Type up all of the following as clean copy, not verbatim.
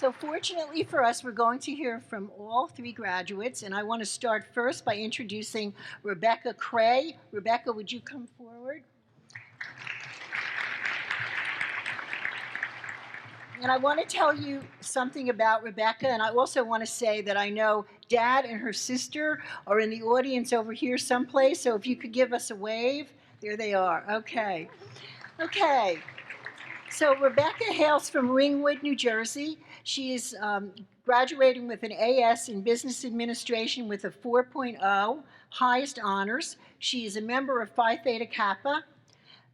So fortunately for us, we're going to hear from all three graduates, and I want to start first by introducing Rebecca Kreh. Rebecca, would you come forward? And I want to tell you something about Rebecca, and I also want to say that I know Dad and her sister are in the audience over here someplace, so if you could give us a wave. There they are. Okay. Okay. So Rebecca hails from Ringwood, New Jersey. She is graduating with an AS in Business Administration with a 4.0, highest honors. She is a member of Phi Theta Kappa.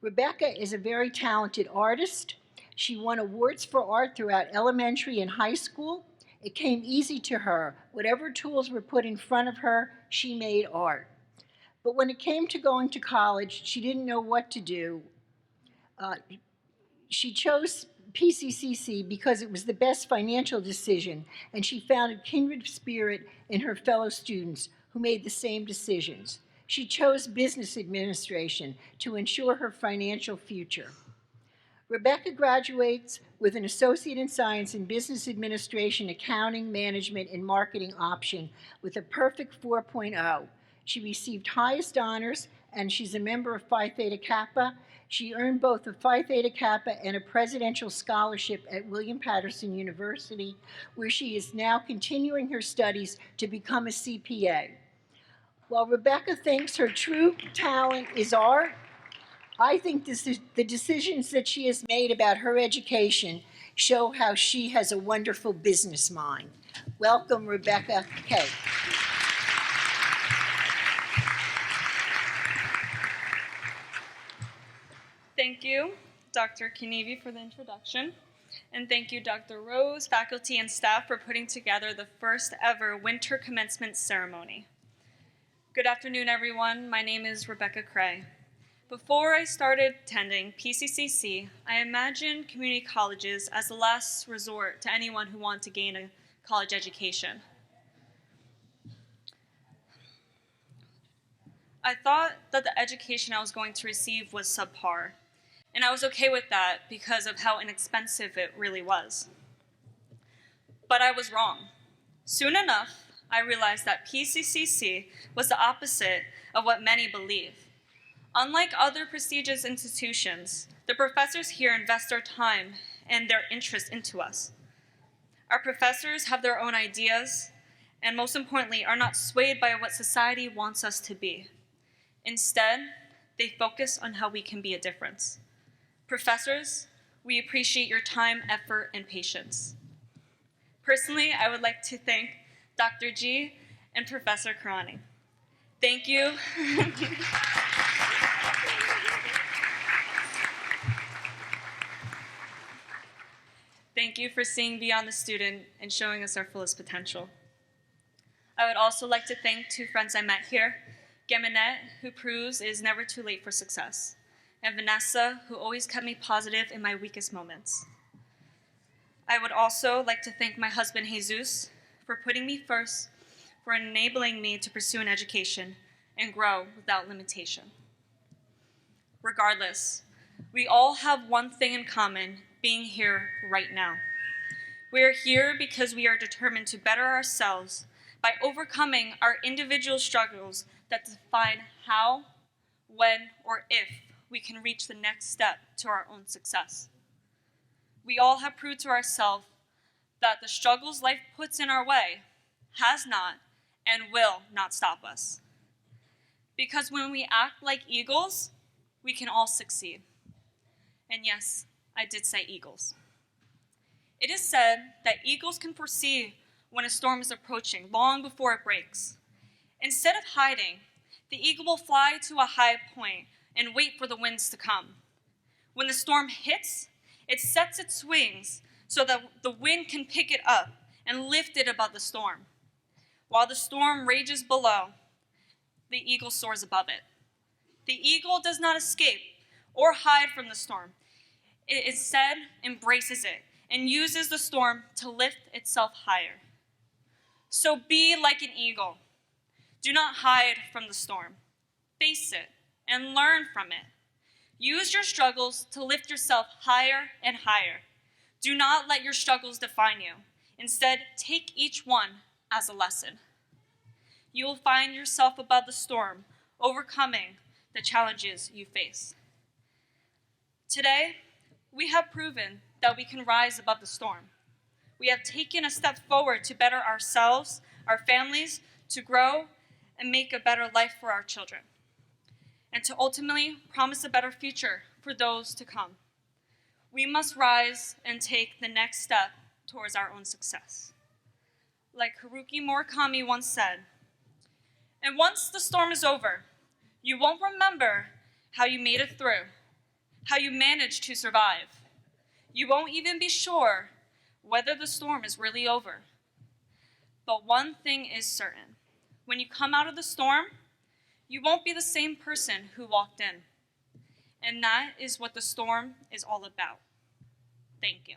Rebecca is a very talented artist. She won awards for art throughout elementary and high school. It came easy to her. Whatever tools were put in front of her, she made art. But when it came to going to college, she didn't know what to do. She chose PCCC because it was the best financial decision, and she found a kindred spirit in her fellow students who made the same decisions. She chose business administration to ensure her financial future. Rebecca graduates with an Associate in Science in Business Administration, Accounting, Management, and Marketing option with a perfect 4.0. She received highest honors, and she's a member of Phi Theta Kappa. She earned both a Phi Theta Kappa and a presidential scholarship at William Patterson University, where she is now continuing her studies to become a CPA. While Rebecca thinks her true talent is art, I think the decisions that she has made about her education show how she has a wonderful business mind. Welcome, Rebecca K. Thank you, Dr. Kinevi, for the introduction. And thank you, Dr. Rose, faculty, and staff for putting together the first ever winter commencement ceremony. Good afternoon, everyone. My name is Rebecca Kreh. Before I started attending PCCC, I imagined community colleges as the last resort to anyone who wanted to gain a college education. I thought that the education I was going to receive was subpar, and I was okay with that because of how inexpensive it really was. But I was wrong. Soon enough, I realized that PCCC was the opposite of what many believe. Unlike other prestigious institutions, the professors here invest their time and their interest into us. Our professors have their own ideas, and most importantly, are not swayed by what society wants us to be. Instead, they focus on how we can be a difference. Professors, we appreciate your time, effort, and patience. Personally, I would like to thank Dr. G and Professor Karani. Thank you. Thank you for seeing beyond the student and showing us our fullest potential. I would also like to thank two friends I met here, Geminette, who proves it is never too late for success, and Vanessa, who always kept me positive in my weakest moments. I would also like to thank my husband, Jesus, for putting me first, for enabling me to pursue an education and grow without limitation. Regardless, we all have one thing in common, being here right now. We are here because we are determined to better ourselves by overcoming our individual struggles that define how, when, or if we can reach the next step to our own success. We all have proved to ourselves that the struggles life puts in our way has not and will not stop us. Because when we act like eagles, we can all succeed. And yes, I did say eagles. It is said that eagles can foresee when a storm is approaching long before it breaks. Instead of hiding, the eagle will fly to a high point and wait for the winds to come. When the storm hits, it sets its wings so that the wind can pick it up and lift it above the storm. While the storm rages below, the eagle soars above it. The eagle does not escape or hide from the storm. It instead embraces it and uses the storm to lift itself higher. So be like an eagle. Do not hide from the storm. Face it and learn from it. Use your struggles to lift yourself higher and higher. Do not let your struggles define you. Instead, take each one as a lesson. You will find yourself above the storm, overcoming the challenges you face. Today, we have proven that we can rise above the storm. We have taken a step forward to better ourselves, our families, to grow and make a better life for our children, and to ultimately promise a better future for those to come. We must rise and take the next step towards our own success. Like Haruki Murakami once said, and once the storm is over, you won't remember how you made it through, how you managed to survive. You won't even be sure whether the storm is really over. But one thing is certain. When you come out of the storm, you won't be the same person who walked in. And that is what the storm is all about. Thank you.